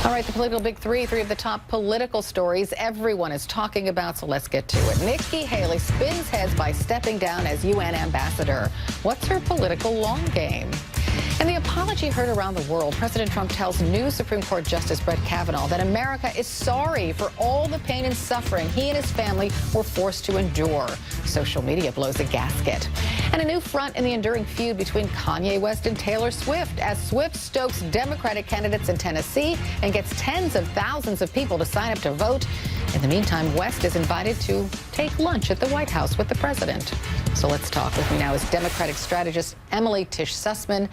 All right, the political big three of the top political stories everyone is talking about, so let's get to it. Nikki Haley spins heads by stepping down as UN ambassador. What's her political long game? In the apology heard around the world, President Trump tells new Supreme Court Justice Brett Kavanaugh that America is sorry for all the pain and suffering he and his family were forced to endure. Social media blows a gasket. And a new front in the enduring feud between Kanye West and Taylor Swift, as Swift stokes Democratic candidates in Tennessee and gets tens of thousands of people to sign up to vote. In the meantime, West is invited to take lunch at the White House with the president. So let's talk. With me now is Democratic strategist Emily Tisch Sussman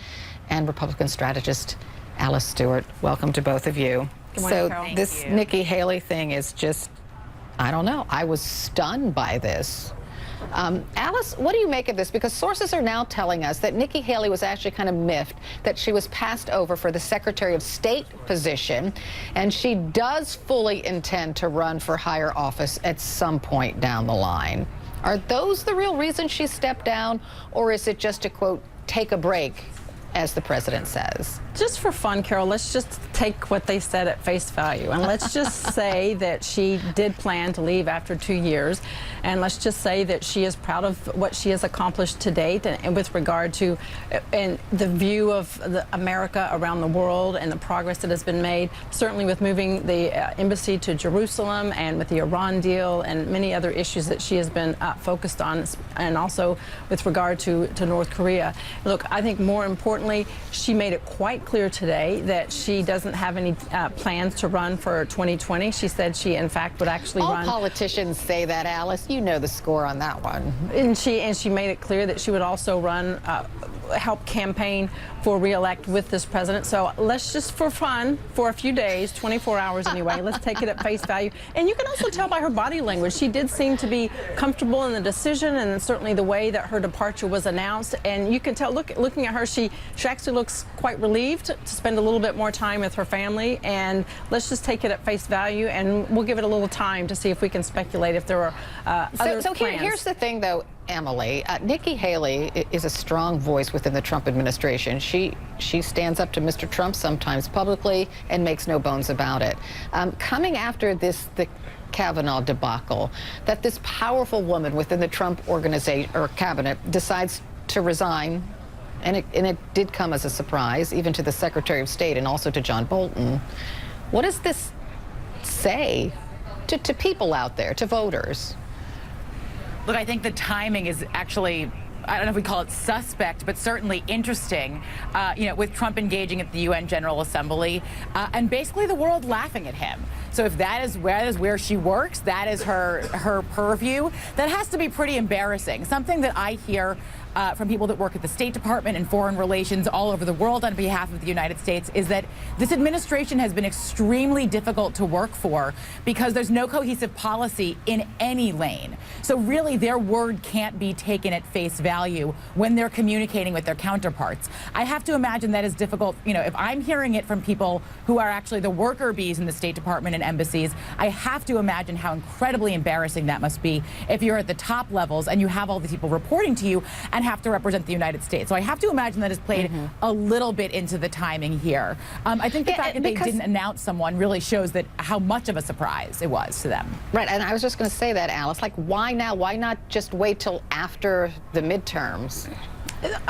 and Republican strategist Alice Stewart. Welcome to both of you. Good morning, so Carol. this Nikki Haley thing is just, I don't know. I was stunned by this. Alice, what do you make of this? Because sources are now telling us that Nikki Haley was actually kind of miffed that she was passed over for the Secretary of State position, and she does fully intend to run for higher office at some point down the line. Are those the real reasons she stepped down, or is it just to, quote, take a break, as the president says? Just for fun, Carol, let's just take what they said at face value. And let's just say that she did plan to leave after 2 years. And let's just say that she is proud of what she has accomplished to date, and with regard to the view of America around the world and the progress that has been made, certainly with moving the embassy to Jerusalem and with the Iran deal and many other issues that she has been focused on, and also with regard to North Korea. Look, I think more importantly, she made it quite clear today that she doesn't have any plans to run for 2020. She said she, in fact, would actually run. All politicians say that, Alice. You know the score on that one. And she made it clear that she would also run, help campaign for re-elect with this president. So let's just, for fun, for a few days, 24 hours anyway, let's take it at face value. And you can also tell by her body language, she did seem to be comfortable in the decision, and certainly the way that her departure was announced. And you can tell, looking at her, she actually looks quite relieved to spend a little bit more time with her family. And let's just take it at face value, and we'll give it a little time to see if we can speculate if there are other plans. Here's the thing, though, Emily. Nikki Haley is a strong voice within the Trump administration. She stands up to Mr. Trump sometimes publicly and makes no bones about it. Coming after the Kavanaugh debacle, that this powerful woman within the Trump organization or cabinet decides to resign, and it did come as a surprise, even to the Secretary of State and also to John Bolton. What does this say to people out there, to voters? Look, I think the timing is actually, I don't know if we call it suspect, but certainly interesting, with Trump engaging at the UN General Assembly and basically the world laughing at him. So if that is where she works, that is her purview, that has to be pretty embarrassing. Something that I hear from people that work at the State Department and foreign relations all over the world on behalf of the United States is that this administration has been extremely difficult to work for because there's no cohesive policy in any lane. So really their word can't be taken at face value when they're communicating with their counterparts. I have to imagine that is difficult. If I'm hearing it from people who are actually the worker bees in the State Department and embassies, I have to imagine how incredibly embarrassing that must be if you're at the top levels and you have all these people reporting to you and have to represent the United States. So I have to imagine that has played a little bit into the timing here. I think the fact that they didn't announce someone really shows that how much of a surprise it was to them. Right, and I was just going to say that, Alice. Like, why now? Why not just wait till after the midterms?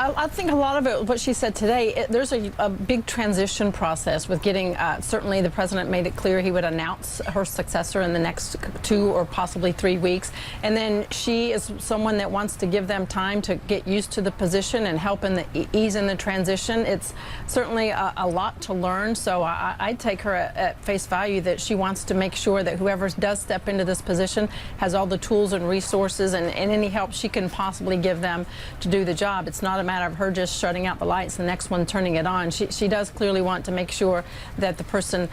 I think a lot of it, what she said today, there's a big transition process with getting, certainly the president made it clear he would announce her successor in the next 2 or possibly 3 weeks. And then she is someone that wants to give them time to get used to the position and help in the ease in the transition. It's certainly a lot to learn. So I take her at face value that she wants to make sure that whoever does step into this position has all the tools and resources and any help she can possibly give them to do the job. It's not a matter of her just shutting out the lights, the next one turning it on. She does clearly want to make sure that the person,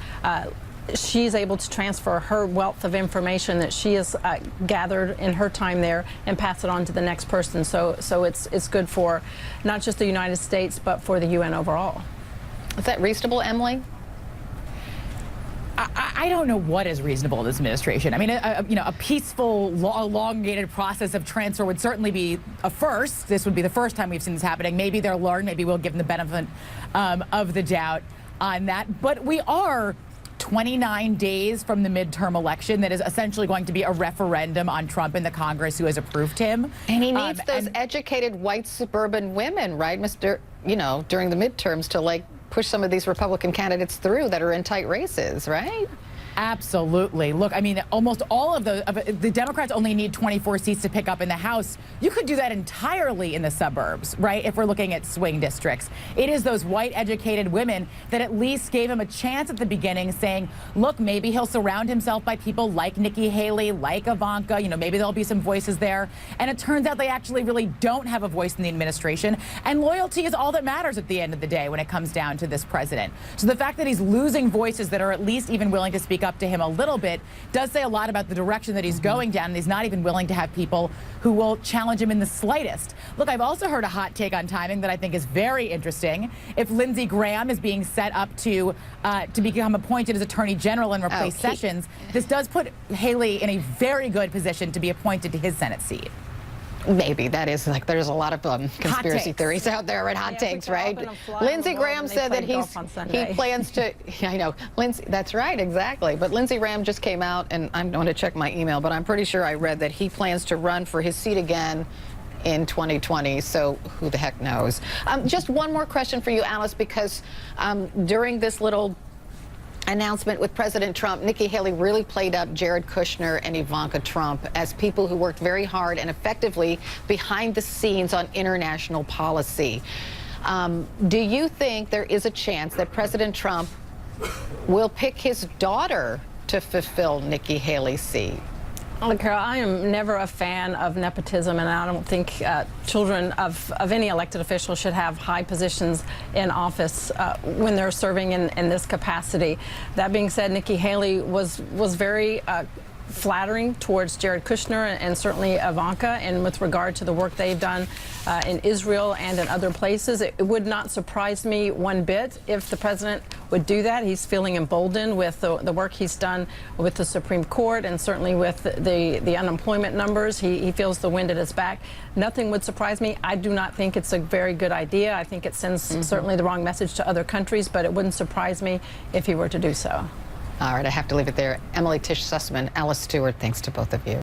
she's able to transfer her wealth of information that she has gathered in her time there and pass it on to the next person. So it's good for not just the United States, but for the UN overall. Is that reasonable, Emily? I don't know what is reasonable in this administration. I mean, a peaceful, elongated process of transfer would certainly be a first. This would be the first time we've seen this happening. Maybe they'll learn. Maybe we'll give them the benefit of the doubt on that. But we are 29 days from the midterm election that is essentially going to be a referendum on Trump in the Congress who has approved him. And he needs those educated white suburban women, right, during the midterms to like push some of these Republican candidates through that are in tight races, right? Absolutely. Look, I mean, almost all of the Democrats only need 24 seats to pick up in the House. You could do that entirely in the suburbs, right? If we're looking at swing districts. It is those white educated women that at least gave him a chance at the beginning, saying, look, maybe he'll surround himself by people like Nikki Haley, like Ivanka, maybe there'll be some voices there. And it turns out they actually really don't have a voice in the administration. And loyalty is all that matters at the end of the day when it comes down to this president. So the fact that he's losing voices that are at least even willing to speak up to him a little bit does say a lot about the direction that he's going down, and he's not even willing to have people who will challenge him in the slightest. Look, I've also heard a hot take on timing that I think is very interesting. If Lindsey Graham is being set up to become appointed as Attorney General and replace Sessions, this does put Haley in a very good position to be appointed to his Senate seat. Maybe that is like there's a lot of conspiracy theories out there and hot takes, right? Lindsey Graham said that he plans to. Yeah, I know, Lindsey. That's right, exactly. But Lindsey Graham just came out, and I'm going to check my email, but I'm pretty sure I read that he plans to run for his seat again in 2020. So who the heck knows? Just one more question for you, Alice, because during this little announcement with President Trump, Nikki Haley really played up Jared Kushner and Ivanka Trump as people who worked very hard and effectively behind the scenes on international policy. Do you think there is a chance that President Trump will pick his daughter to fulfill Nikki Haley's seat? Look, Carol, I am never a fan of nepotism, and I don't think children of any elected official should have high positions in office when they're serving in this capacity. That being said, Nikki Haley was very flattering towards Jared Kushner and certainly Ivanka, and with regard to the work they've done in Israel and in other places. It would not surprise me one bit if the president would do that. He's feeling emboldened with the work he's done with the Supreme Court and certainly with the unemployment numbers. He feels the wind at his back. Nothing would surprise me. I do not think it's a very good idea. I think it sends certainly the wrong message to other countries, but it wouldn't surprise me if he were to do so. All right, I have to leave it there. Emily, Tisch Sussman, Alice Stewart, thanks to both of you.